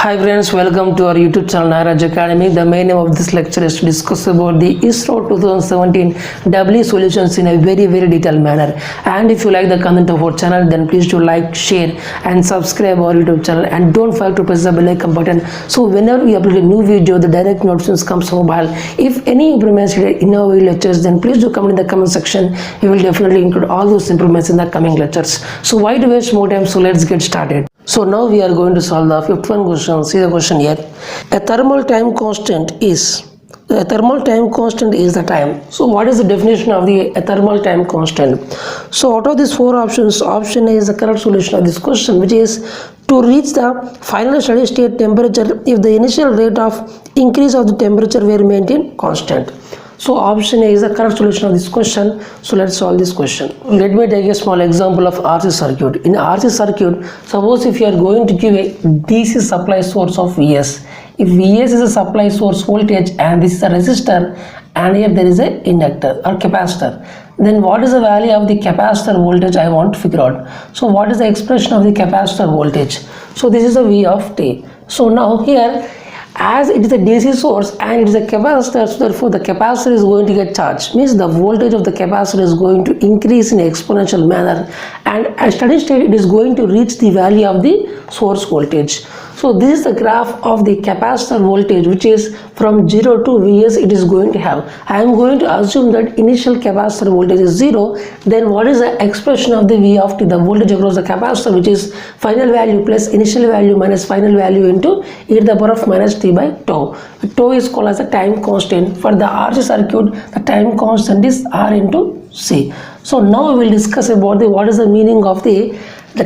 Hi friends, welcome to our YouTube channel Nagaraj Academy. The main aim of this lecture is to discuss about the ISRO 2017 W solutions in a very detailed manner. And if you like the content of our channel, then please do like, share and subscribe our YouTube channel, and don't forget to press the bell icon button. So whenever we upload a new video, the direct notifications comes to mobile. If any improvements in our lectures, then please do comment in the comment section. We will definitely include all those improvements in the coming lectures. So why to waste more time? So let's get started. So now we are going to solve the fifth one question. See the question here. A thermal time constant is the time. So what is the definition of the thermal time constant? So out of these four options, option A is the correct solution of this question, which is to reach the final steady state temperature if the initial rate of increase of the temperature were maintained constant. So option A is the correct solution of this question. So let's solve this question. Let me take a small example of RC circuit. In RC circuit, suppose if you are going to give a DC supply source of Vs. If Vs is a supply source voltage and this is a resistor and here there is a inductor or capacitor, then what is the value of the capacitor voltage I want to figure out. So what is the expression of the capacitor voltage? So this is a V of t. So now here, as it is a DC source and it is a capacitor, so therefore the capacitor is going to get charged, means the voltage of the capacitor is going to increase in an exponential manner, and at steady state it is going to reach the value of the source voltage. So this is the graph of the capacitor voltage, which is from 0 to Vs it is going to have. I am going to assume that initial capacitor voltage is 0. Then what is the expression of the V of t, the voltage across the capacitor, which is final value plus initial value minus final value into e to the power of minus t by tau. Tau is called as the time constant. For the RC circuit, the time constant is R into C. So now we will discuss about what is the meaning of the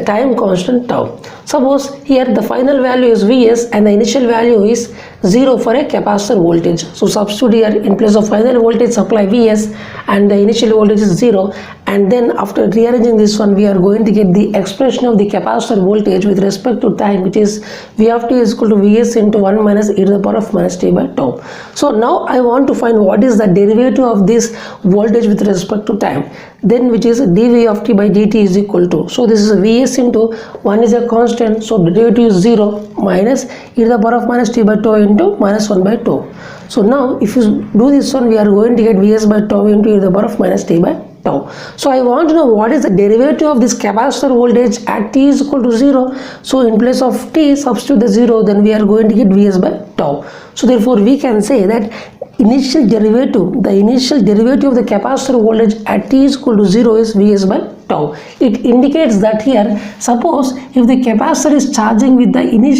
time constant tau. Suppose here the final value is Vs and the initial value is 0 for a capacitor voltage. So substitute here in place of final voltage supply Vs and the initial voltage is 0, and then after rearranging this one we are going to get the expression of the capacitor voltage with respect to time, which is V of t is equal to Vs into 1 minus e to the power of minus t by tau. So now I want to find what is the derivative of this voltage with respect to time, then which is dV of t by dt is equal to, so this is Vs into 1 is a constant, so derivative is 0 minus e to the power of minus t by tau into minus 1 by tau. So now if you do this one, we are going to get Vs by tau into e to the power of minus t by tau. So I want to know what is the derivative of this capacitor voltage at t is equal to 0. So in place of t, substitute the 0, then we are going to get Vs by tau. So therefore we can say that the initial derivative of the capacitor voltage at t is equal to 0 is Vs by tau. It indicates that here, suppose if the capacitor is charging with the initial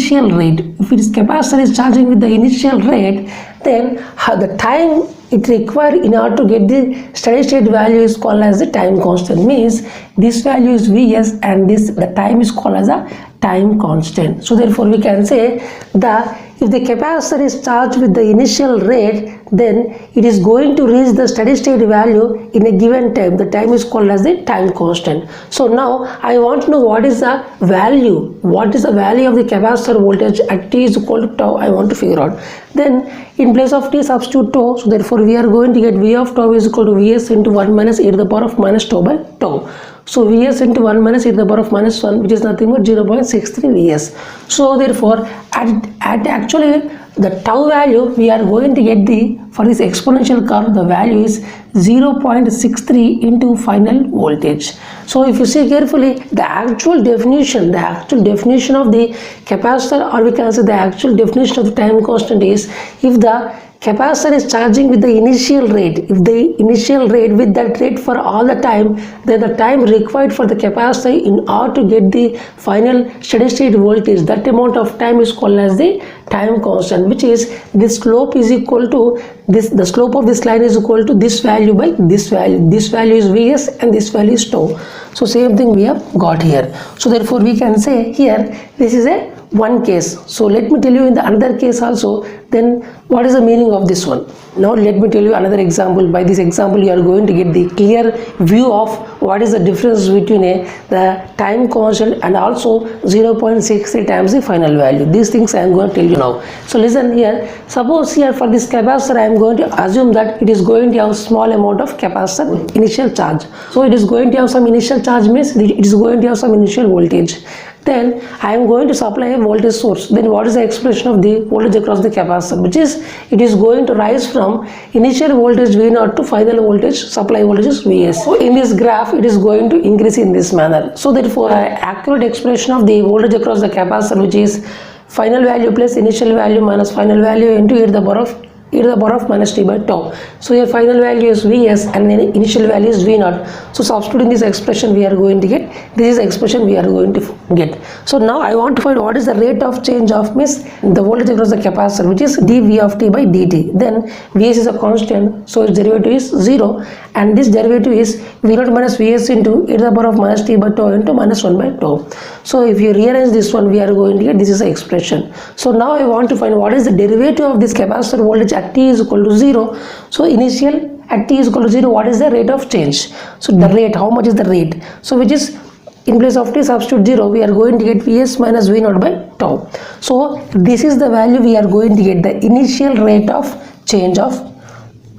rate, then the time it requires in order to get the steady state value is called as the time constant, means this value is Vs and the time is called as a time constant. So therefore we can say that if the capacitor is charged with the initial rate, then it is going to reach the steady state value in a given time. The time is called as the time constant. So now I want to know what is the value of the capacitor voltage at t is equal to tau. I want to figure out. Then in place of t, substitute tau. So therefore we are going to get V of tau is equal to Vs into 1 minus e to the power of minus tau by tau. So Vs into 1 minus e to the power of minus 1, which is nothing but 0.63 Vs. So therefore at actually the tau value we are going to get for this exponential curve, the value is 0.63 into final voltage. So if you see carefully, the actual definition of the capacitor, or we can say the actual definition of the time constant, is if the capacitor is charging with the initial rate, with that rate for all the time, then the time required for the capacitor in order to get the final steady state voltage, that amount of time is called as the time constant, which is this slope is equal to the slope of this line is equal to this value by this value. This value is Vs and this value is tau. So same thing we have got here. So therefore we can say here this is a one case. So let me tell you in the another case also, then what is the meaning of this one. Now let me tell you another example. By this example you are going to get the clear view of what is the difference between the time constant and also 0.63 times the final value. These things I am going to tell you now. So listen here. Suppose here for this capacitor I am going to assume that it is going to have small amount of capacitor initial charge. So it is going to have some initial charge, means it is going to have some initial voltage. then I am going to supply a voltage source. Then what is the expression of the voltage across the capacitor, which is it is going to rise from initial voltage V0 to final voltage supply voltage is Vs. So in this graph it is going to increase in this manner. So therefore accurate expression of the voltage across the capacitor, which is final value plus initial value minus final value into e to the power of minus t by tau. So your final value is Vs and then initial value is V0. So substituting this expression we are going to get, this is the expression we are going to get. So now I want to find what is the rate of change of the voltage across the capacitor, which is dV of t by dt. Then Vs is a constant, so its derivative is 0, and this derivative is V0 minus Vs into e to the power of minus t by tau into minus 1 by tau. So if you rearrange this one, we are going to get, this is the expression. So now I want to find what is the derivative of this capacitor voltage at t is equal to 0. So initial at t is equal to 0, what is the rate of change? So the rate, how much is the rate? So which is, in place of t substitute 0, we are going to get Vs minus V0 by tau. So this is the value we are going to get, the initial rate of change of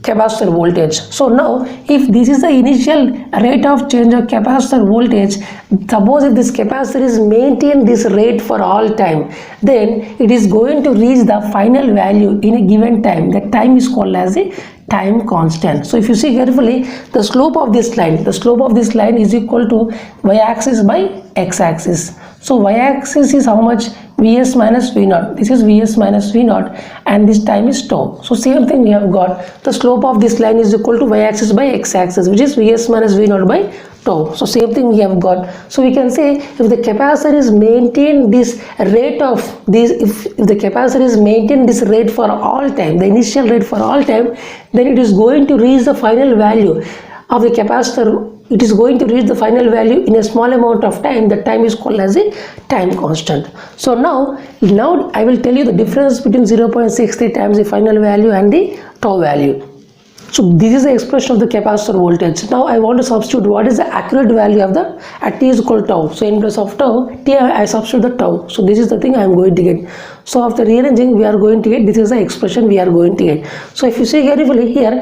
capacitor voltage. So now if this is the initial rate of change of capacitor voltage, suppose if this capacitor is maintained this rate for all time, then it is going to reach the final value in a given time. That time is called as a time constant. So if you see carefully, the slope of this line is equal to y-axis by x-axis. So y-axis is how much? Vs minus V0. This is Vs minus V0 and this time is tau. So same thing we have got, the slope of this line is equal to y-axis by x-axis, which is Vs minus V0 by tau. So same thing we have got. So we can say if the capacitor is maintained this rate of this, if the capacitor is maintained this rate for all time, the initial rate for all time, then it is going to reach the final value of the capacitor. It is going to reach the final value in a small amount of time. The time is called as a time constant. So now I will tell you the difference between 0.63 times the final value and the tau value. So this is the expression of the capacitor voltage. Now I want to substitute what is the accurate value of the at t is equal to tau. So in place of tau, t I substitute the tau. So this is the thing I am going to get. So after rearranging, we are going to get, this is the expression we are going to get. So if you see carefully here,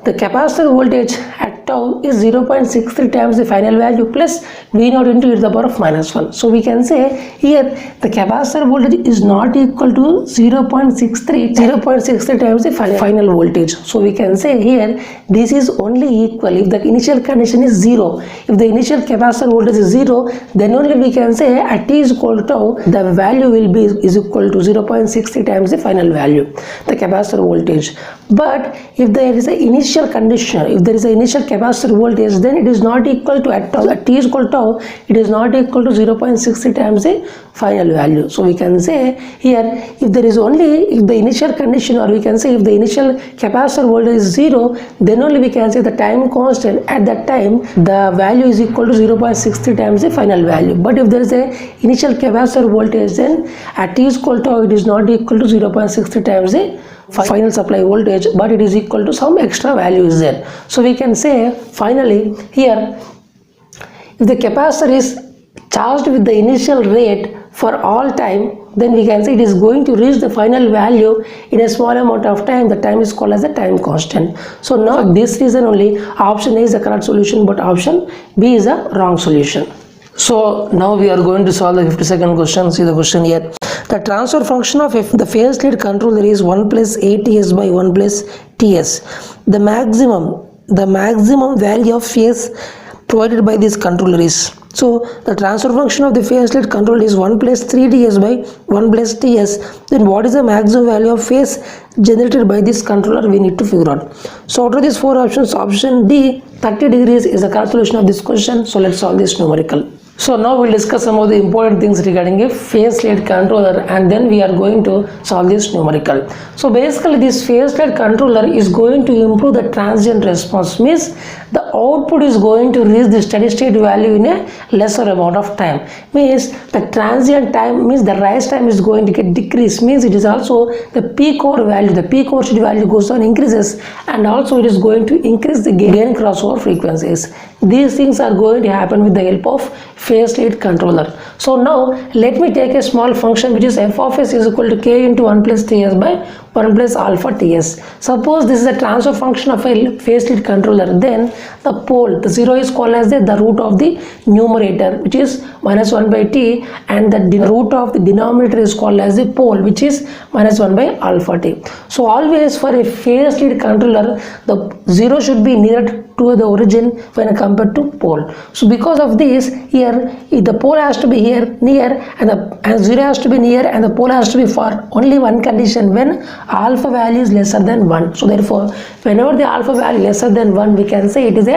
the capacitor voltage at tau is 0.63 times the final value plus V0 into e to the power of minus 1. So we can say here the capacitor voltage is not equal to 0.63 times the final voltage. So we can say here this is only equal if the initial condition is 0. If the initial capacitor voltage is 0, then only we can say at t is equal to tau, the value will be is equal to 0.63 times the final value, the capacitor voltage. But if there is an initial condition, if there is an initial capacitor voltage, then it is not equal to at tau, at t is equal to tau, it is not equal to 0.63 times the final value. So we can say here if there is only, if the initial condition, or we can say if the initial capacitor voltage is 0, then only we can say the time constant at that time the value is equal to 0.63 times the final value. But if there is a initial capacitor voltage, then at t is equal to tau, it is not equal to 0.63 times the final supply voltage, but it is equal to some extra value is there. So we can say finally here, if the capacitor is charged with the initial rate for all time, then we can say it is going to reach the final value in a small amount of time. The time is called as a time constant. So now this reason only option A is the correct solution, but option B is a wrong solution. So now we are going to solve the 52nd question. See the question here. The transfer function of the phase lead controller is 1 plus ATS by 1 plus TS. The maximum value of phase provided by this controller is. So the transfer function of the phase lead controller is 1 plus 3TS by 1 plus TS. Then what is the maximum value of phase generated by this controller? We need to figure out. So out of these four options, option D, 30 degrees is the correct solution of this question. So let's solve this numerical. So now we'll discuss some of the important things regarding a phase lead controller, and then we are going to solve this numerical. So basically this phase lead controller is going to improve the transient response, means the output is going to reach the steady state value in a lesser amount of time, means the transient time, means the rise time is going to get decreased, means it is also the peak over value, the peak overshoot value goes on, increases, and also it is going to increase the gain crossover frequencies. These things are going to happen with the help of phase lead controller. So now let me take a small function which is f of s is equal to k into 1 plus ts by 1 plus alpha ts. Suppose this is a transfer function of a phase lead controller, then the pole, the 0 is called as the root of the numerator, which is minus 1 by t, and the root of the denominator is called as the pole, which is minus 1 by alpha t. So always for a phase lead controller, the 0 should be near to the origin when compared to pole. So because of this, here the pole has to be here near, and 0 has to be near, and the pole has to be far. Only one condition, when alpha value is lesser than 1. So therefore, whenever the alpha value lesser than 1, we can say it is a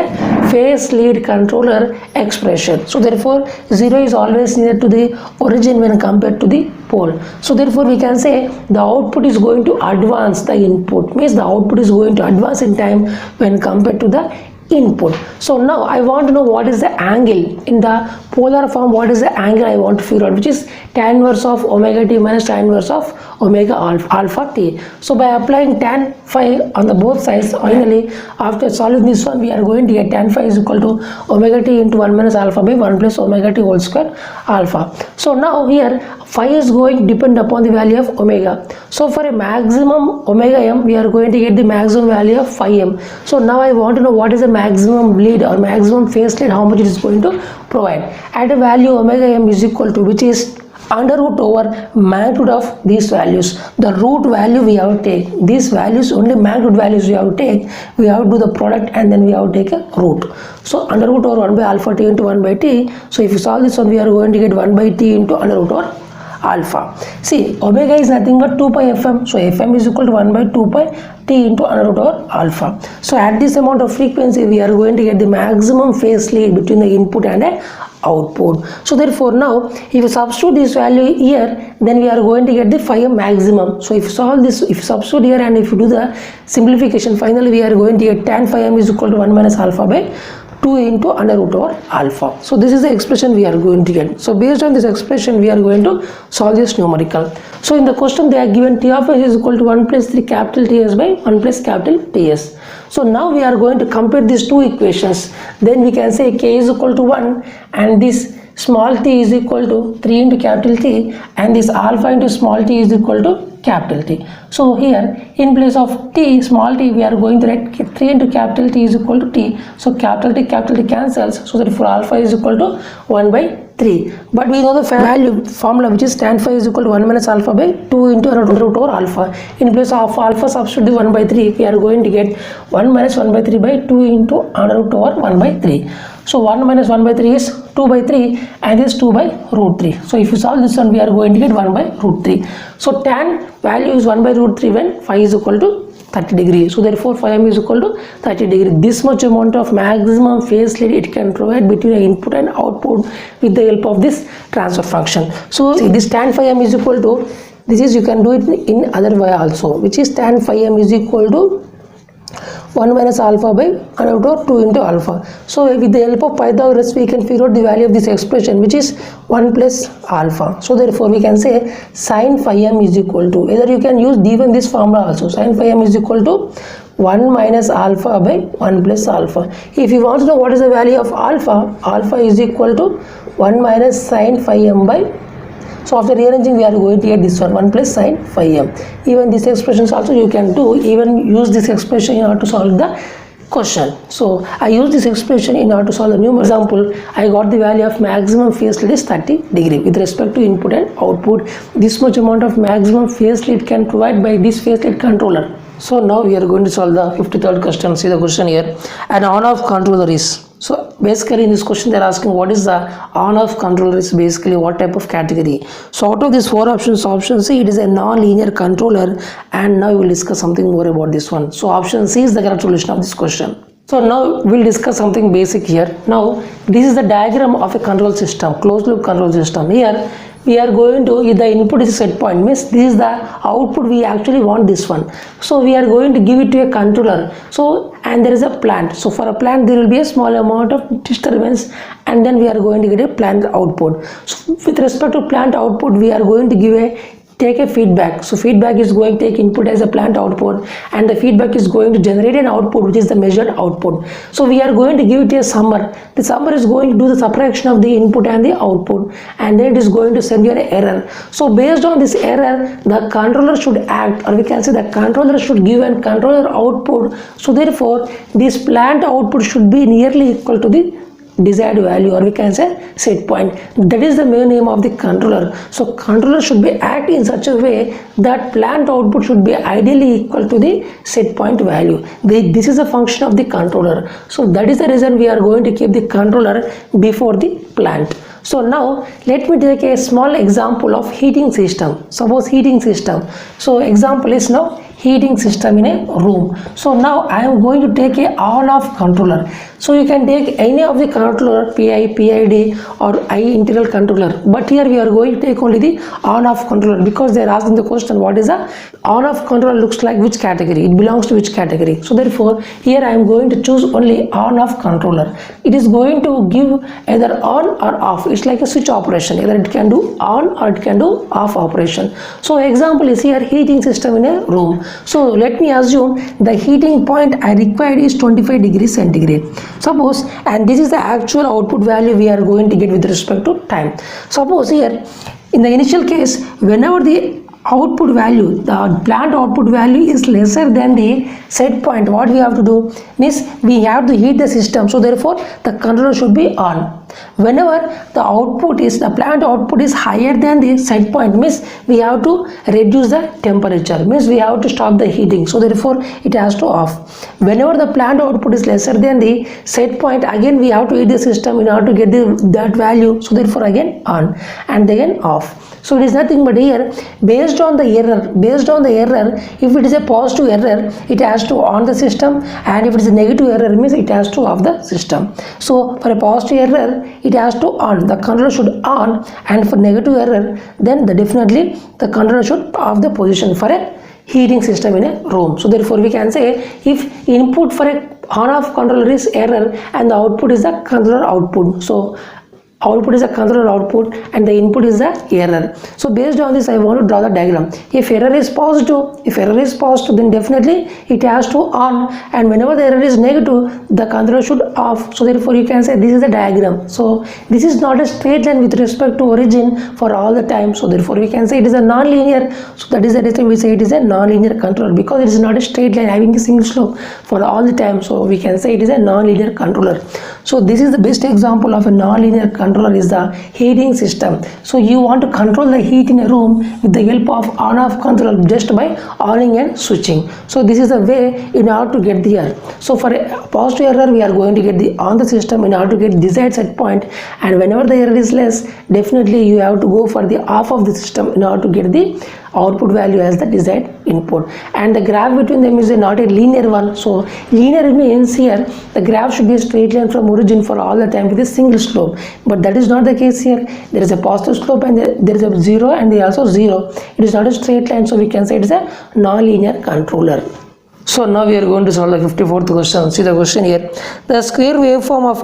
phase lead controller expression. So therefore, 0 is always near to the origin when compared to the pole. So therefore, we can say the output is going to advance the input, means the output is going to advance in time when compared to the input. So now I want to know what is the angle in the polar form. What is the angle I want to figure out, which is tan inverse of omega t minus tan inverse of omega alpha t. So by applying tan phi on the both sides, finally after solving this one, we are going to get tan phi is equal to omega t into 1 minus alpha by 1 plus omega t whole square alpha. So now here phi is going to depend upon the value of omega. So for a maximum omega m, we are going to get the maximum value of phi m. So now I want to know what is the maximum lead or maximum phase lead, how much it is going to provide. At a value omega m is equal to, which is under root over magnitude of these values. The root value we have to take, these values, only magnitude values we have to take, we have to do the product and then we have to take a root. So under root over 1 by alpha t into 1 by t. So if you solve this one, we are going to get 1 by t into under root over alpha. See, omega is nothing but 2 pi fm. So fm is equal to 1 by 2 pi t into under root over alpha. So at this amount of frequency, we are going to get the maximum phase lead between the input and a output. So therefore now if you substitute this value here, then we are going to get the phi m maximum. So if you solve this, if you substitute here and if you do the simplification, finally we are going to get tan phi m is equal to 1 minus alpha by 2 into under root over alpha. So this is the expression we are going to get. So based on this expression, we are going to solve this numerical. So in the question, they are given t of s is equal to 1 plus 3 capital Ts by 1 plus capital Ts. So now we are going to compare these two equations. Then we can say k is equal to 1 and this small t is equal to 3 into capital T, and this alpha into small t is equal to capital T. So here in place of t, small t, we are going to write 3 into capital T is equal to t. So capital T cancels. So therefore alpha is equal to 1 by 3. But we know the value formula, which is tan phi is equal to 1 minus alpha by 2 into under root over alpha. In place of alpha, substitute 1 by 3. We are going to get 1 minus 1 by 3 by 2 into under root over 1 by 3. So 1 minus 1 by 3 is 2 by 3 and this 2 by root 3. So if you solve this one, we are going to get 1 by root 3. So tan value is 1 by root 3 when phi is equal to 30 degrees. So therefore phi m is equal to 30 degrees. This much amount of maximum phase lead it can provide between the input and output with the help of this transfer function. So see, this tan phi m is equal to, this is, you can do it in other way also, which is tan phi m is equal to 1 minus alpha by under root over 2 into alpha. So with the help of Pythagoras, we can figure out the value of this expression, which is 1 plus alpha. So therefore we can say sin phi m is equal to, either you can use even this formula also, sin phi m is equal to 1 minus alpha by 1 plus alpha. If you want to know what is the value of alpha, alpha is equal to 1 minus sin phi m by, so after rearranging, we are going to get this one plus sin phi m. Even these expressions also you can do, even use this expression in order to solve the question. So I use this expression in order to solve the numerical. Example, I got the value of maximum phase lead is 30 degree with respect to input and output. This much amount of maximum phase lead can provide by this phase lead controller. So now we are going to solve the 53rd question. See the question here. An on-off controller is. So basically in this question they are asking what is the on-off controller is basically what type of category. So out of these four options, option C, it is a non-linear controller, and now we will discuss something more about this one. So option C is the correct solution of this question. So now we'll discuss something basic here. Now this is the diagram of a control system, closed loop control system. Here we are going to, if the input is a set point, means this is the output, we actually want this one. So we are going to give it to a controller. So and there is a plant. So for a plant there will be a small amount of disturbance and then we are going to get a plant output. So with respect to plant output, we are going to give a take a feedback. So feedback is going to take input as a plant output, and the feedback is going to generate an output which is the measured output. So we are going to give it a summer. The summer is going to do the subtraction of the input and the output, and then it is going to send you an error. So based on this error, the controller should act, or we can say the controller should give a controller output. So therefore this plant output should be nearly equal to the desired value, or we can say set point. That is the main aim of the controller. So controller should be act in such a way that plant output should be ideally equal to the set point value. This is a function of the controller. So that is the reason we are going to keep the controller before the plant. So now let me take a small example of heating system. Suppose heating system. So example is now heating system in a room. So now I am going to take a on-off controller. So you can take any of the controller, PI, PID or I integral controller, but here we are going to take only the on-off controller, because they are asking the question what is a on-off controller looks like, which category, it belongs to which category. So therefore here I am going to choose only on-off controller. It is going to give either on or off. It's like a switch operation, either it can do on or it can do off operation. So example is here heating system in a room. So let me assume the heating point I required is 25 degrees centigrade. Suppose, and this is the actual output value we are going to get with respect to time. Suppose here in the initial case, whenever the output value, the plant output value is lesser than the set point, what we have to do means we have to heat the system. So therefore the controller should be on. Whenever the output is, the plant output is higher than the set point, means we have to reduce the temperature, means we have to stop the heating. So therefore it has to off. Whenever the plant output is lesser than the set point, again we have to heat the system in order to get that value. So therefore again on, and again off. So it is nothing but here based on the error, if it is a positive error it has to on the system, and if it is a negative error means it has to off the system. So for a positive error it has to on, the controller should on, and for negative error then definitely the controller should off the position for a heating system in a room. So therefore we can say if input for a on-off controller is error and the output is the controller output, so output is a controller output and the input is the error. So based on this I want to draw the diagram. If error is positive, then definitely it has to on, and whenever the error is negative the controller should off. So therefore you can say this is the diagram. So this is not a straight line with respect to origin for all the time. So therefore we can say it is a non-linear. So that is the reason we say it is a non-linear controller, because it is not a straight line having a single slope for all the time. So we can say it is a non-linear controller. So this is the best example of a non-linear controller is the heating system. So you want to control the heat in a room with the help of on-off controller just by on and switching. So this is the way in order to get the error. So for a positive error we are going to get the on the system in order to get desired set point, and whenever the error is less definitely you have to go for the off of the system in order to get the output value as the desired input. And the graph between them is not a linear one. So linear means here the graph should be a straight line from origin for all the time with a single slope, but that is not the case here. There is a positive slope and there is a zero and there is also zero. It is not a straight line, so we can say it is a non-linear controller. So now we are going to solve the 54th question. See the question here. The square waveform of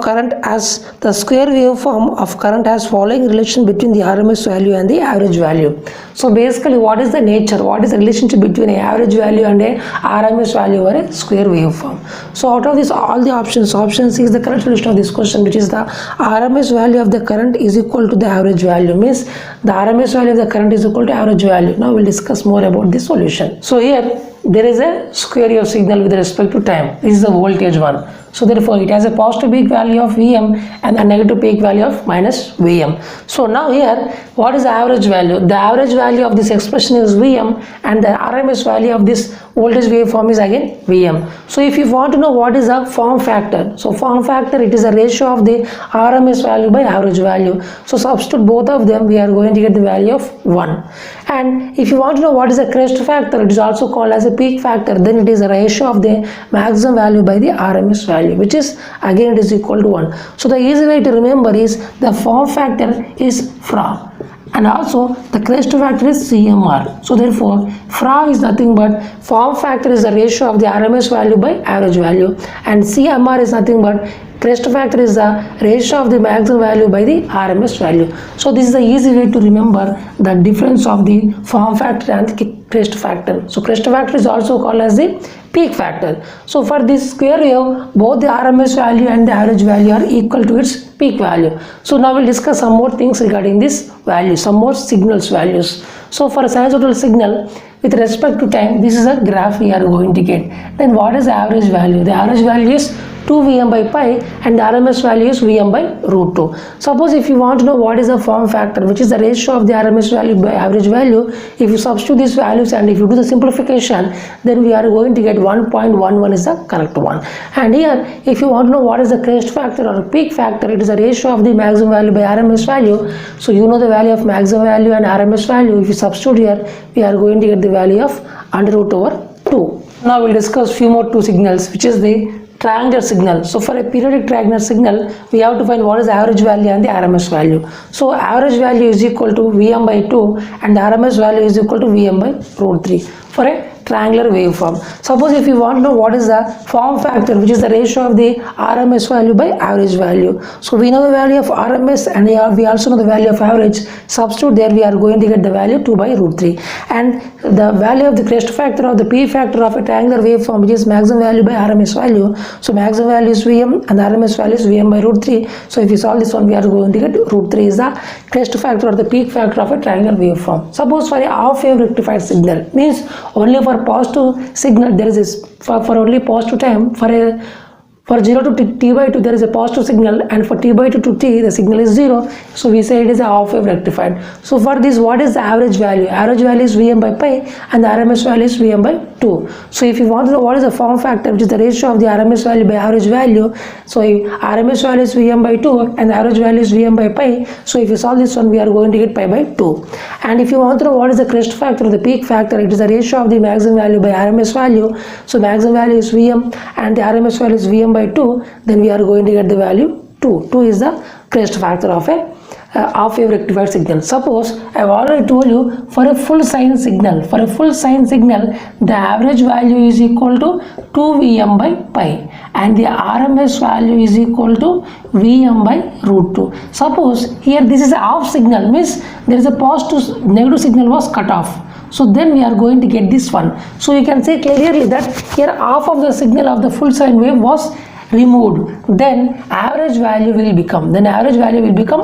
current has following relation between the RMS value and the average value. So basically what is the nature, what is the relationship between an average value and a RMS value or a square waveform? So out of this all the options, option C is the correct solution of this question, which is the RMS value of the current is equal to the average value, means the RMS value of the current is equal to average value. Now we'll discuss more about this solution. So here there is a square wave signal with respect to time. This is the voltage one. So therefore it has a positive peak value of Vm and a negative peak value of minus Vm. So now here what is the average value? The average value of this expression is Vm, and the RMS value of this voltage waveform is again Vm. So if you want to know what is the form factor, so form factor, it is a ratio of the RMS value by average value. So substitute both of them, we are going to get the value of 1. And if you want to know what is the crest factor, it is also called as a peak factor, then it is a ratio of the maximum value by the RMS value, which is again it is equal to 1. So the easy way to remember is the form factor is from and also the crest factor is CMR. So therefore, FRA is nothing but form factor is the ratio of the RMS value by average value, and CMR is nothing but crest factor is the ratio of the maximum value by the RMS value. So this is the easy way to remember the difference of the form factor and the crest factor. So crest factor is also called as the peak factor. So for this square wave, both the RMS value and the average value are equal to its peak value. So now we'll discuss some more things regarding this value, some more signals values. So for a sinusoidal signal with respect to time, this is a graph we are going to get. Then what is the average value? The average value is 2 Vm by pi and the RMS value is Vm by root 2. Suppose if you want to know what is the form factor, which is the ratio of the RMS value by average value, if you substitute these values and if you do the simplification, then we are going to get 1.11 is the correct one. And here, if you want to know what is the crest factor or peak factor, it is the ratio of the maximum value by RMS value. So you know the value of maximum value and RMS value. If you substitute here, we are going to get the value of under root over 2. Now we'll discuss few more two signals, which is the triangular signal. So for a periodic triangular signal, we have to find what is the average value and the RMS value. So average value is equal to Vm by 2 and the RMS value is equal to Vm by root 3 for a triangular waveform. Suppose if you want to know what is the form factor, which is the ratio of the RMS value by average value. So we know the value of RMS and we also know the value of average. Substitute there, we are going to get the value 2 by root 3. And the value of the crest factor or the P factor of a triangular waveform, which is maximum value by RMS value. So maximum value is Vm and the RMS value is Vm by root 3. So if you solve this one, we are going to get root 3 is the crest factor or the peak factor of a triangular waveform. Suppose for a half wave rectified signal, means only for positive signal there is this for only positive time, for 0 to t by 2 there is a positive signal, and for t by 2 to t the signal is 0, so we say it is a half wave rectified. So for this, what is the average value? Average value is Vm by pi and the RMS value is Vm by 2. So if you want to know what is the form factor, which is the ratio of the RMS value by average value, so if RMS value is Vm by 2 and the average value is Vm by pi, so if you solve this one, we are going to get pi by 2. And if you want to know what is the crest factor or the peak factor, it is the ratio of the maximum value by RMS value. So maximum value is Vm and the RMS value is Vm by 2, then we are going to get the value 2. 2 is the crest factor of a half wave rectified signal. Suppose I have already told you, for a full sine signal, the average value is equal to 2 Vm by pi and the RMS value is equal to Vm by root 2. Suppose here this is a half signal, means there is a positive negative signal was cut off. So then we are going to get this one. So you can say clearly that here half of the signal of the full sine wave was removed. Then average value will become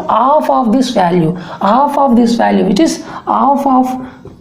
half of this value, which is half of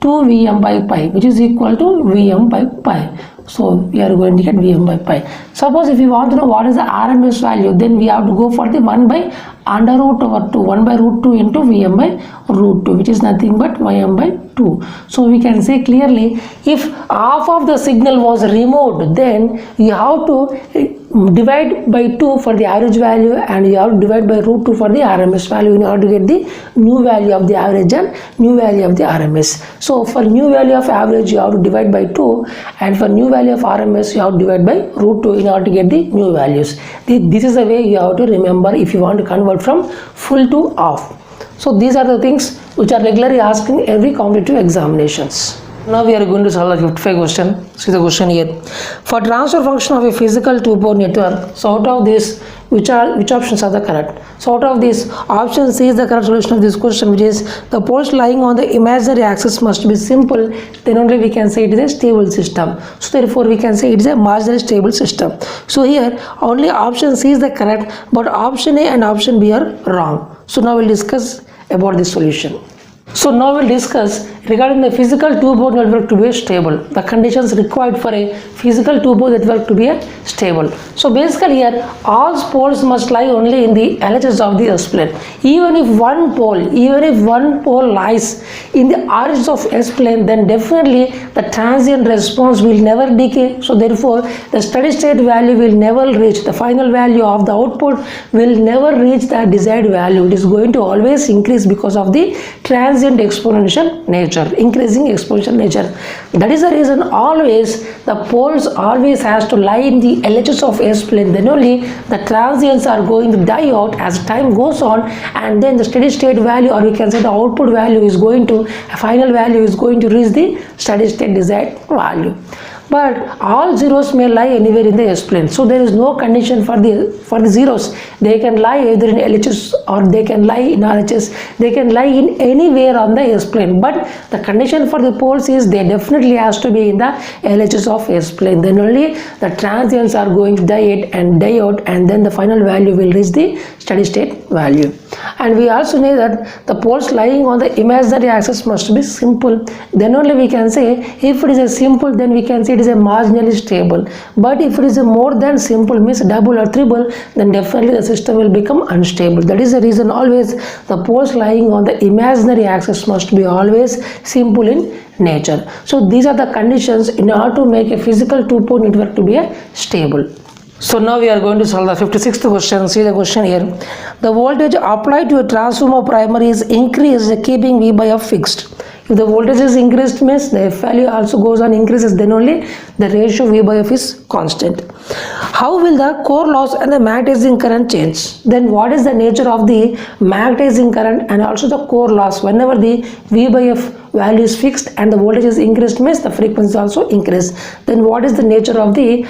2 Vm by pi, which is equal to Vm by pi. So we are going to get Vm by pi. Suppose if you want to know what is the RMS value, then we have to go for the 1 by under root over 2, 1 by root 2 into Vm by root 2, which is nothing but Vm by 2. So we can say clearly, if half of the signal was removed, then you have to divide by 2 for the average value and you have to divide by root 2 for the RMS value in order to get the new value of the average and new value of the RMS. So for new value of average, you have to divide by 2, and for new value of RMS, you have to divide by root 2 in order to get the new values. This is the way you have to remember if you want to convert from full to half. So these are the things which are regularly asked in every competitive examinations. Now we are going to solve the 55 question. See the question here. For transfer function of a physical two-port network, so out of this, which options are the correct? So out of this, option C is the correct solution of this question, which is the poles lying on the imaginary axis must be simple, then only we can say it is a stable system. So therefore we can say it is a marginally stable system. So here only option C is the correct, but option A and option B are wrong. So now we'll discuss about this solution. So now we'll discuss regarding the physical two-port network to be stable, the conditions required for a physical two-port network to be stable. So basically here, all poles must lie only in the LHS of the S-plane. Even if one pole lies in the origins of S-plane, then definitely the transient response will never decay. So therefore, the steady state value will never reach, the final value of the output will never reach the desired value. It is going to always increase because of the transient transient exponential nature, increasing exponential nature. That is the reason always the poles always has to lie in the LHS of S-plane. Then only the transients are going to die out as time goes on, and then the steady state value, or we can say the output value, is going to, final value is going to reach the steady state desired value. But all zeros may lie anywhere in the S-plane, so there is no condition for the zeros. They can lie either in LHS or they can lie in RHS. They can lie in anywhere on the S-plane, but the condition for the poles is they definitely has to be in the LHS of S-plane. Then only the transients are going to die out, and then the final value will reach the steady state value. And we also know that the poles lying on the imaginary axis must be simple. Then only we can say, if it is a simple, then we can say it is a marginally stable. But if it is a more than simple, means double or triple, then definitely the system will become unstable. That is the reason always the poles lying on the imaginary axis must be always simple in nature. So these are the conditions in order to make a physical two-pole network to be a stable. So now we are going to solve the 56th question. See the question here. The voltage applied to a transformer primary is increased, keeping V by F fixed. If the voltage is increased, means the F value also goes on increases, then only the ratio V by F is constant. How will the core loss and the magnetizing current change? Then what is the nature of the magnetizing current and also the core loss? Whenever the V by F value is fixed and the voltage is increased, means the frequency also increased. Then what is the nature of the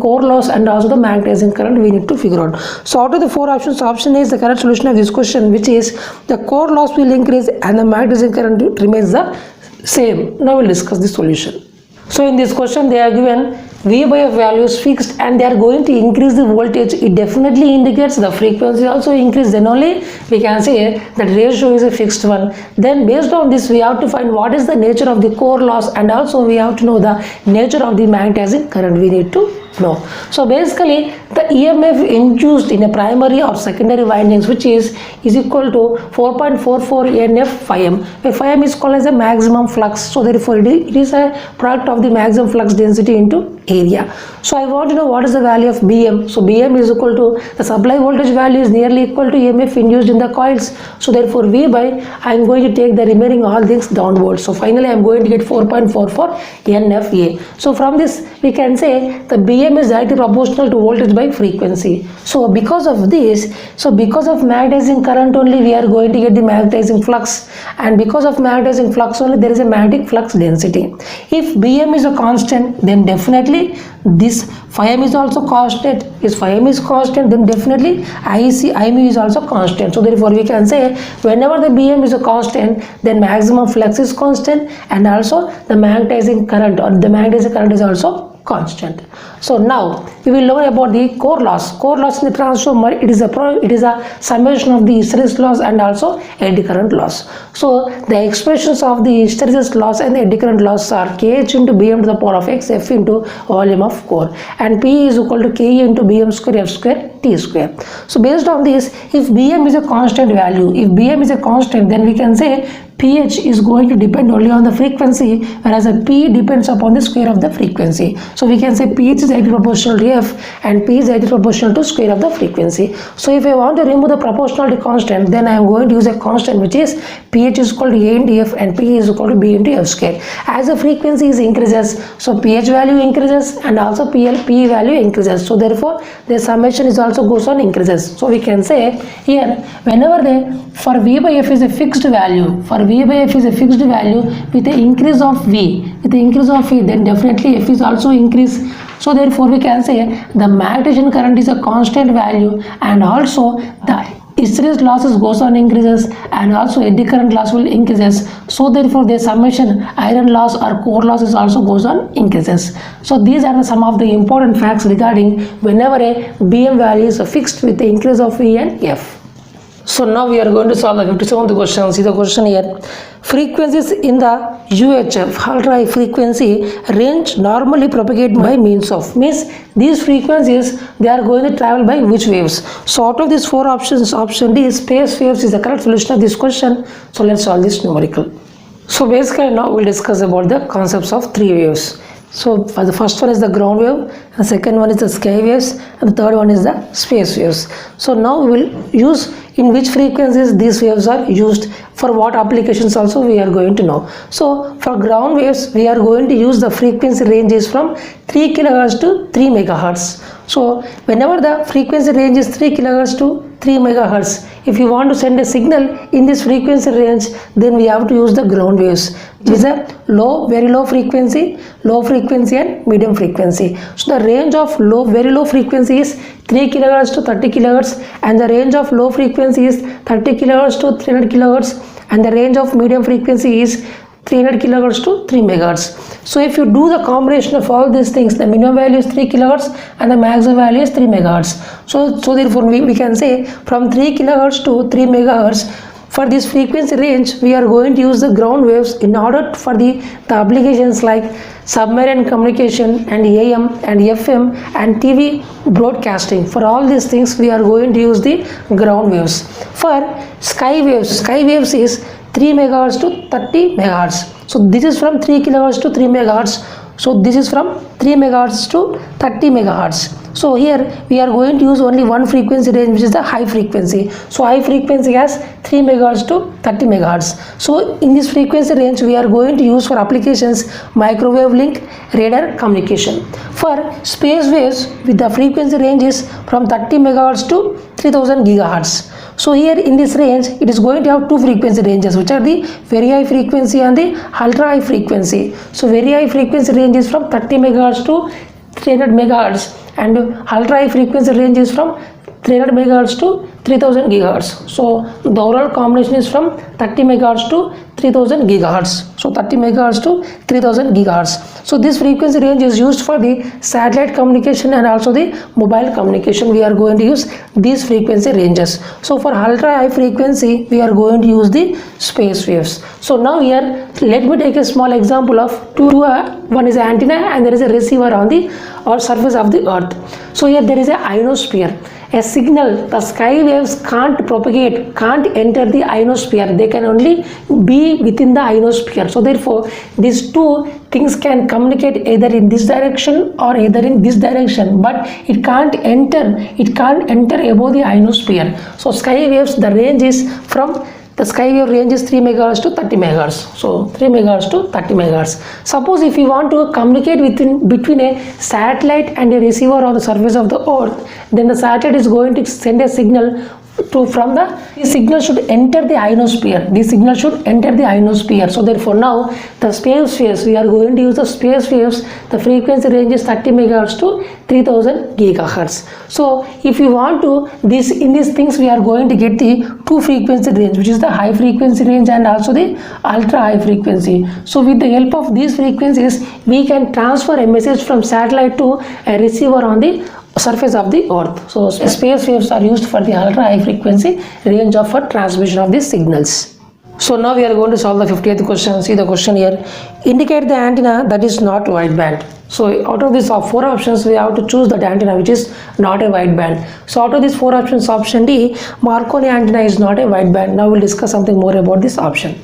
core loss and also the magnetizing current? We need to figure out. So out of the four options, option A is the correct solution of this question, which is the core loss will increase and the magnetizing current remains the same. Now we'll discuss the solution. So in this question they are given V by F value is fixed and they are going to increase the voltage. It definitely indicates the frequency also increase. Then only we can say that ratio is a fixed one. Then based on this we have to find what is the nature of the core loss, and also we have to know the nature of the magnetizing current. We need to know. So basically the EMF induced in a primary or secondary windings, which is equal to 4.44 NF phi m, where phi m is called as a maximum flux. So therefore it is a product of the maximum flux density into area. So I want to know what is the value of Bm. So Bm is equal to the supply voltage value is nearly equal to EMF induced in the coils. So therefore V by, I am going to take the remaining all things downwards. So finally I am going to get 4.44 NFA. So from this we can say the Bm is directly proportional to voltage by frequency. So because of this, because of magnetizing current only we are going to get the magnetizing flux, and because of magnetizing flux only there is a magnetic flux density. If Bm is a constant, then definitely this phi m is also constant. If phi m is constant, then definitely Imu is also constant. So therefore we can say whenever the Bm is a constant, then maximum flux is constant, and also the magnetizing current is also constant. So now we will learn about the core loss. Core loss in the transformer, it is a summation of the hysteresis loss and also eddy current loss. So the expressions of the hysteresis loss and the eddy current loss are Kh into Bm to the power of x, F into volume of core, and P is equal to Ke into Bm square F square T square. So based on this, if Bm is a constant value, then we can say pH is going to depend only on the frequency, whereas a P depends upon the square of the frequency. So we can say pH is directly proportional to F and P is directly proportional to square of the frequency. So if I want to remove the proportionality constant, then I am going to use a constant which is pH is equal to A into F and P is equal to B into F square. As the frequency is increases, so pH value increases and also P value increases. So therefore the summation is also goes on increases. So we can say here whenever for V by F is a fixed value, with the increase of V, then definitely F is also increase. So therefore we can say the magnetization current is a constant value, and also the hysteresis losses goes on increases, and also eddy current loss will increases. So therefore the summation iron loss or core losses also goes on increases. So these are some of the important facts regarding whenever a Bm value is fixed with the increase of V and F. So now we are going to solve the 57th question. See the question here. Frequencies in the UHF, ultra high frequency range, normally propagate by means of, means these frequencies they are going to travel by which waves? So out of these four options, option D, space waves, is the correct solution of this question. So let's solve this numerical. So basically now we'll discuss about the concepts of three waves. So for the first one is the ground wave, the second one is the sky waves, and the third one is the space waves. So now we will use in which frequencies these waves are used, for what applications also we are going to know. So for ground waves we are going to use the frequency ranges from 3 kilohertz to 3 megahertz. So whenever the frequency range is 3 kilohertz to 3 megahertz, if you want to send a signal in this frequency range, then we have to use the ground waves, which is a low, very low frequency and medium frequency. So the range of very low frequency is 3 kilohertz to 30 kilohertz, and the range of low frequency is 30 kilohertz to 300 kilohertz, and the range of medium frequency is 300 kilohertz to 3 megahertz. So if you do the combination of all these things, the minimum value is 3 kilohertz and the maximum value is 3 megahertz. So therefore we can say from 3 kilohertz to 3 megahertz, for this frequency range we are going to use the ground waves in order for the applications like submarine communication and AM and FM and TV broadcasting. For all these things we are going to use the ground waves. For sky waves is 3 megahertz to 30 megahertz. So this is from 3 kilohertz to 3 megahertz. So this is from 3 megahertz to 30 megahertz. So here we are going to use only one frequency range, which is the high frequency. So high frequency has 3 megahertz to 30 megahertz. So in this frequency range we are going to use for applications microwave link, radar communication. For space waves, with the frequency range is from 30 megahertz to 3000 gigahertz. So here in this range it is going to have two frequency ranges, which are the very high frequency and the ultra high frequency. So very high frequency range is from 30 megahertz to 300 megahertz, and ultra high frequency range is from 300 megahertz to 3000 gigahertz. So the overall combination is from 30 megahertz to 3000 gigahertz. So 30 megahertz to 3000 gigahertz. So this frequency range is used for the satellite communication and also the mobile communication. We are going to use these frequency ranges. So for ultra high frequency we are going to use the space waves. So now here let me take a small example of one is an antenna and there is a receiver on the surface of the earth. So here there is an ionosphere. A signal, the sky waves can't propagate, can't enter the ionosphere. They can only be within the ionosphere. So therefore these two things can communicate either in this direction or either in this direction, but it can't enter above the ionosphere. So sky waves, the range is from the sky wave range is 3 megahertz to 30 megahertz. So 3 megahertz to 30 megahertz. Suppose if you want to communicate between a satellite and a receiver on the surface of the earth, then the satellite is going to send a signal this signal should enter the ionosphere. This signal should enter the ionosphere. So therefore now the space waves, we are going to use the space waves. The frequency range is 30 megahertz to 3000 gigahertz. So if you want to in these things we are going to get the two frequency range, which is the high frequency range and also the ultra high frequency. So with the help of these frequencies we can transfer a message from satellite to a receiver on the surface of the earth. So space waves are used for the ultra high frequency range for transmission of these signals. So now we are going to solve the 50th question. See the question here. Indicate the antenna that is not wideband. So out of these 4 options we have to choose that antenna which is not a wideband. So out of these 4 options, option D, Marconi antenna is not a wideband. Now we'll discuss something more about this option.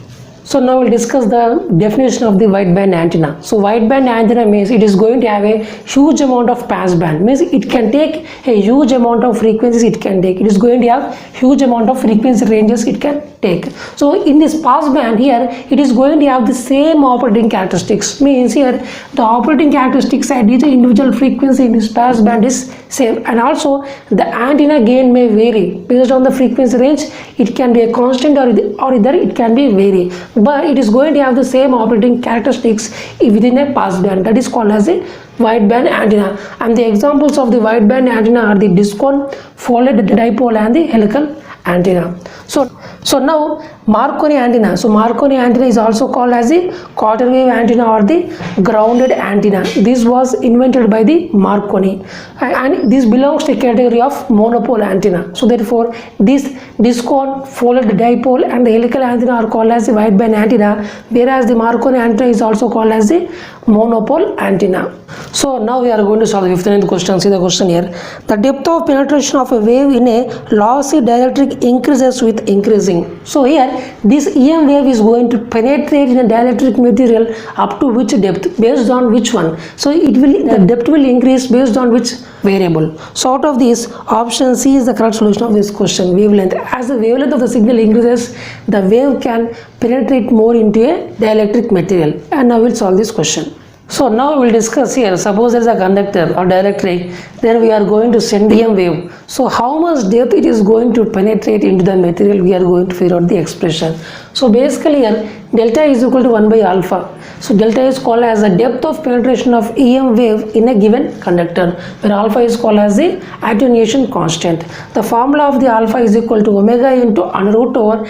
So now we'll discuss the definition of the wideband antenna. So wideband antenna means it is going to have a huge amount of passband, means it can take a huge amount of frequencies it can take. It is going to have huge amount of frequency ranges it can take. So in this passband here it is going to have the same operating characteristics, means here the operating characteristics at each individual frequency in this passband is same, and also the antenna gain may vary based on the frequency range. It can be a constant or either it can be vary, but it is going to have the same operating characteristics within a passband. That is called as a wideband antenna. And the examples of the wideband antenna are the disc-cone, folded dipole and the helical antenna. So now Marconi antenna. So Marconi antenna is also called as the quarter wave antenna or the grounded antenna. This was invented by the Marconi and this belongs to the category of monopole antenna. So therefore this disc-cone, folded dipole and the helical antenna are called as the wideband antenna, whereas the Marconi antenna is also called as the monopole antenna. So now we are going to solve the 59th question. See the question here. The depth of penetration of a wave in a lossy dielectric increases with increasing. So here this EM wave is going to penetrate in a dielectric material up to which depth, based on which one. So the depth will increase based on which variable. So out of this, option C is the correct solution of this question. Wavelength. As the wavelength of the signal increases, the wave can penetrate more into a dielectric material. And now we'll solve this question. So now we will discuss here, suppose there is a conductor or dielectric, then we are going to send EM wave. So how much depth it is going to penetrate into the material, we are going to figure out the expression. So basically here delta is equal to 1 by alpha. So delta is called as the depth of penetration of EM wave in a given conductor, where alpha is called as the attenuation constant. The formula of the alpha is equal to omega into under root over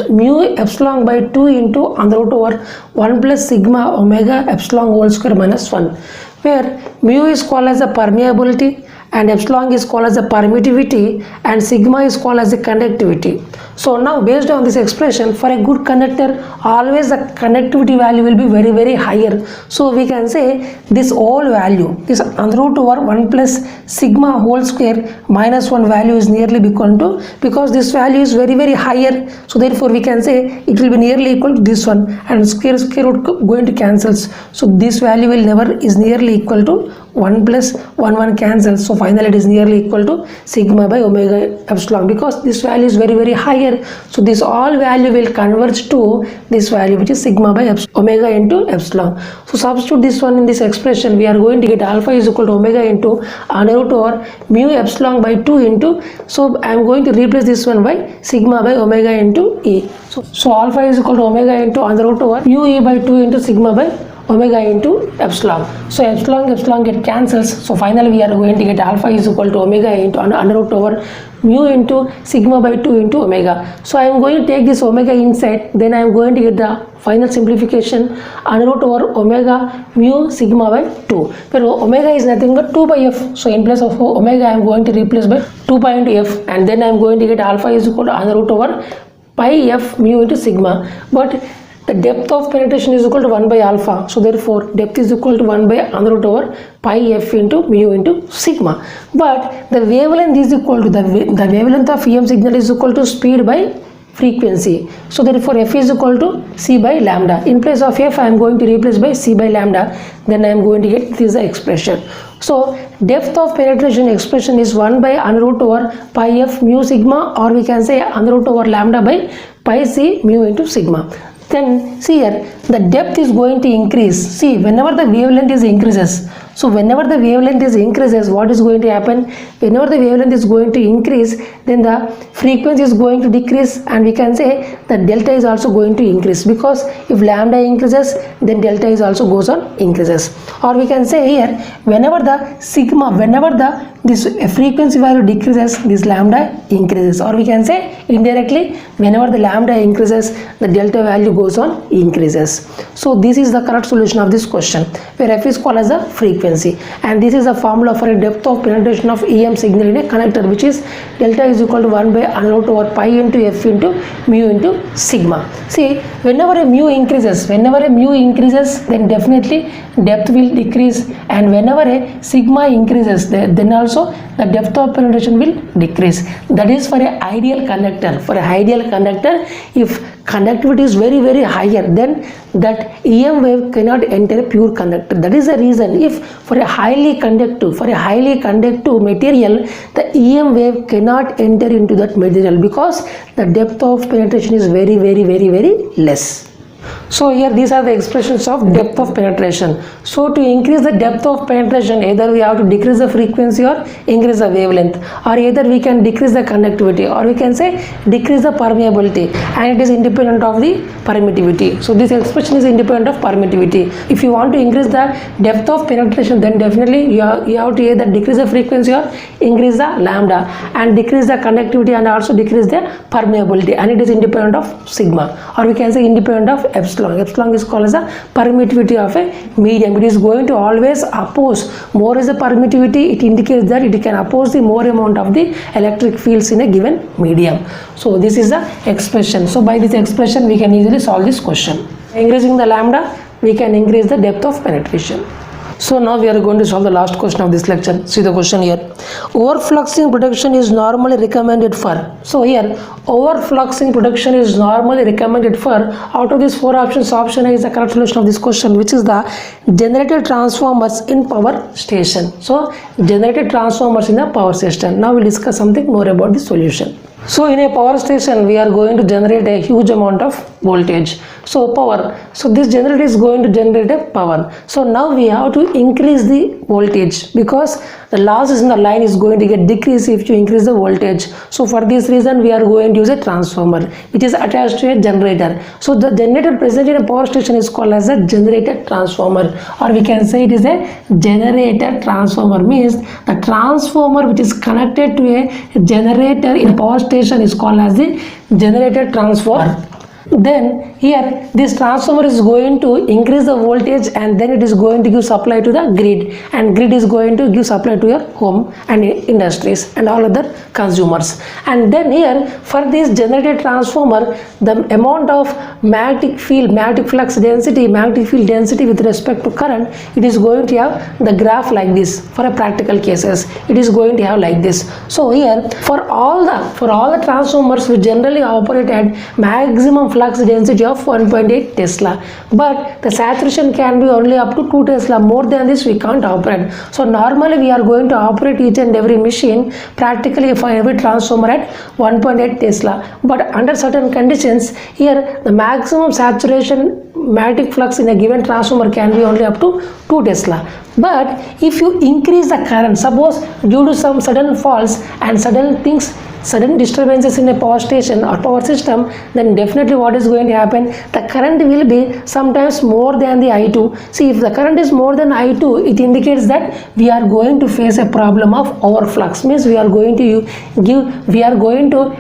mu epsilon by 2 into under root over 1 plus sigma omega epsilon whole square minus 1, where mu is called as the permeability and epsilon is called as the permittivity and sigma is called as the conductivity. So now based on this expression, for a good conductor, always the conductivity value will be very, very higher. So we can say this whole value, this under root over 1 plus sigma whole square minus 1 value is nearly equal to, because this value is very, very higher. So therefore we can say it will be nearly equal to this one, and square root going to cancels. So this value will never is nearly equal to 1 plus 1 cancels. So finally it is nearly equal to sigma by omega epsilon, because this value is very, very higher. So this all value will converge to this value, which is sigma by omega into epsilon. So substitute this one in this expression, we are going to get alpha is equal to omega into under root over mu epsilon by 2 into, so I am going to replace this one by sigma by omega into E. So alpha is equal to omega into under root over mu E by 2 into sigma by omega into epsilon. So epsilon get cancels. So finally we are going to get alpha is equal to omega into under root over mu into sigma by 2 into omega. So I am going to take this omega inside, then I am going to get the final simplification under root over omega mu sigma by 2, where omega is nothing but 2 by f. So in place of omega I am going to replace by 2 pi into f, and then I am going to get alpha is equal to under root over pi f mu into sigma. But the depth of penetration is equal to 1 by alpha. So therefore depth is equal to 1 by under root over pi f into mu into sigma. But the wavelength is equal to the wavelength of EM signal is equal to speed by frequency. So therefore f is equal to c by lambda. In place of f I am going to replace by c by lambda. Then I am going to get this expression. So depth of penetration expression is 1 by under root over pi f mu sigma, or we can say under root over lambda by pi c mu into sigma. Then see here, the depth is going to increase. See, whenever the wavelength is increases, so whenever the wavelength is increases, what is going to happen? Whenever the wavelength is going to increase, then the frequency is going to decrease, and we can say the delta is also going to increase, because if lambda increases, then delta is also goes on increases. Or we can say here, whenever the sigma, whenever this frequency value decreases, this lambda increases. Or we can say indirectly, whenever the lambda increases, the delta value goes on increases. So this is the correct solution of this question, where f is called as a frequency, and this is a formula for a depth of penetration of EM signal in a connector, which is delta is equal to 1 by under root over pi into f into mu into sigma. See, whenever a mu increases, then definitely depth will decrease, and whenever a sigma increases, then also the depth of penetration will decrease. That is for an ideal conductor. For a ideal conductor, if conductivity is very, very higher, then that EM wave cannot enter a pure conductor. That is the reason, if for a highly conductive material, the EM wave cannot enter into that material, because the depth of penetration is very, very, very, very less. So here these are the expressions of depth of penetration. So to increase the depth of penetration, either we have to decrease the frequency or increase the wavelength, or either we can decrease the conductivity, or we can say decrease the permeability, and it is independent of the permittivity. So this expression is independent of permittivity. If you want to increase the depth of penetration, then definitely you have to either decrease the frequency or increase the lambda, and decrease the conductivity and also decrease the permeability, and it is independent of sigma, or we can say independent of epsilon. Epsilon is called as the permittivity of a medium. It is going to always oppose. More is the permittivity, it indicates that it can oppose the more amount of the electric fields in a given medium. So this is the expression. So by this expression we can easily solve this question. Increasing the lambda, we can increase the depth of penetration. So now we are going to solve the last question of this lecture. See the question here. Overfluxing protection is normally recommended for. So here overfluxing protection is normally recommended for. Out of these four options, option A is the correct solution of this question, which is the generator transformers in power station. So generator transformers in the power station. Now we'll discuss something more about the solution. So in a power station, we are going to generate a huge amount of voltage. So power. So this generator is going to generate a power. So now we have to increase the voltage because the losses in the line is going to get decreased if you increase the voltage. So for this reason, we are going to use a transformer which is attached to a generator. So the generator present in a power station is called as a generator transformer, or we can say it is a generator transformer. Means the transformer which is connected to a generator in a power station is called as the generator transformer. Then here this transformer is going to increase the voltage and then it is going to give supply to the grid, and grid is going to give supply to your home and industries and all other consumers. And then here for this generator transformer, the amount of magnetic field, magnetic flux density, magnetic field density with respect to current, it is going to have the graph like this. For a practical cases, it is going to have like this. So here for all the transformers, we generally operate at maximum flux density of 1.8 Tesla, but the saturation can be only up to 2 Tesla. More than this we can't operate. So normally we are going to operate each and every machine practically for every transformer at 1.8 Tesla, but under certain conditions here the maximum saturation magnetic flux in a given transformer can be only up to 2 Tesla. But if you increase the current, suppose due to some sudden faults and sudden disturbances in a power station or power system, then definitely what is going to happen, the current will be sometimes more than the I2. See, if the current is more than I2, it indicates that we are going to face a problem of overflux. Means we are going to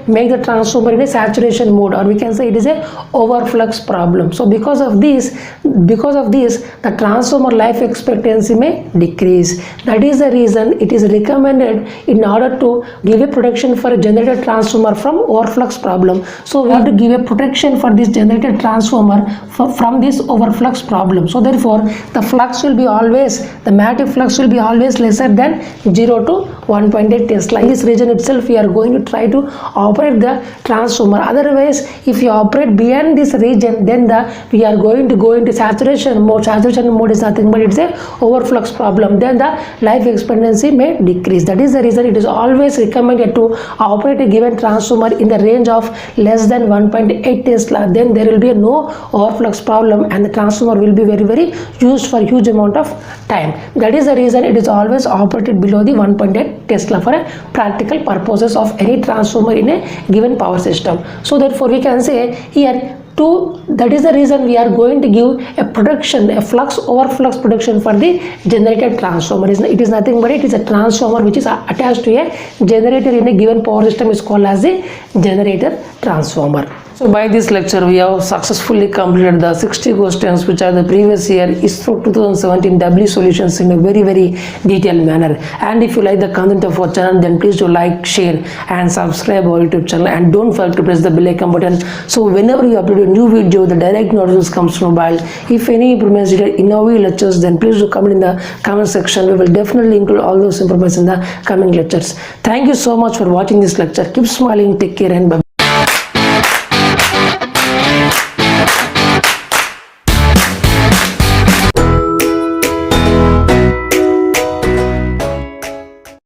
make the transformer in a saturation mode, or we can say it is a overflux problem. So because of this the transformer life expectancy may decrease. That is the reason it is recommended in order to give a protection for a generator transformer from overflux problem. So we have to give a protection for this generator transformer from this overflux problem. So therefore the flux will be always, the magnetic flux will be always lesser than 0 to 1.8 Tesla. In this region itself we are going to try to operate the transformer. Otherwise if you operate beyond this region, then we are going to go into saturation mode. Saturation mode is nothing but it's a overflux problem. Then the life expectancy may decrease. That is the reason it is always recommended to operate a given transformer in the range of less than 1.8 Tesla. Then there will be no overflux problem and the transformer will be very used for huge amount of time. That is the reason it is always operated below the 1.8 Tesla for a practical purposes of any transformer in a given power system. So therefore we can say here that is the reason we are going to give a protection, a overflux protection for the generator transformer. It is nothing but it is a transformer which is attached to a generator in a given power system is called as a generator transformer. So by this lecture we have successfully completed the 60 questions which are the previous year ISRO 2017 W solutions in a very detailed manner. And if you like the content of our channel, then please do like, share and subscribe our YouTube channel, and don't forget to press the bell icon button so whenever you upload a new video the direct notifications comes to mobile. If any improvements needed in our lectures, then please do comment in the comment section. We will definitely include all those improvements in the coming lectures. Thank you so much for watching this lecture. Keep smiling, take care and bye.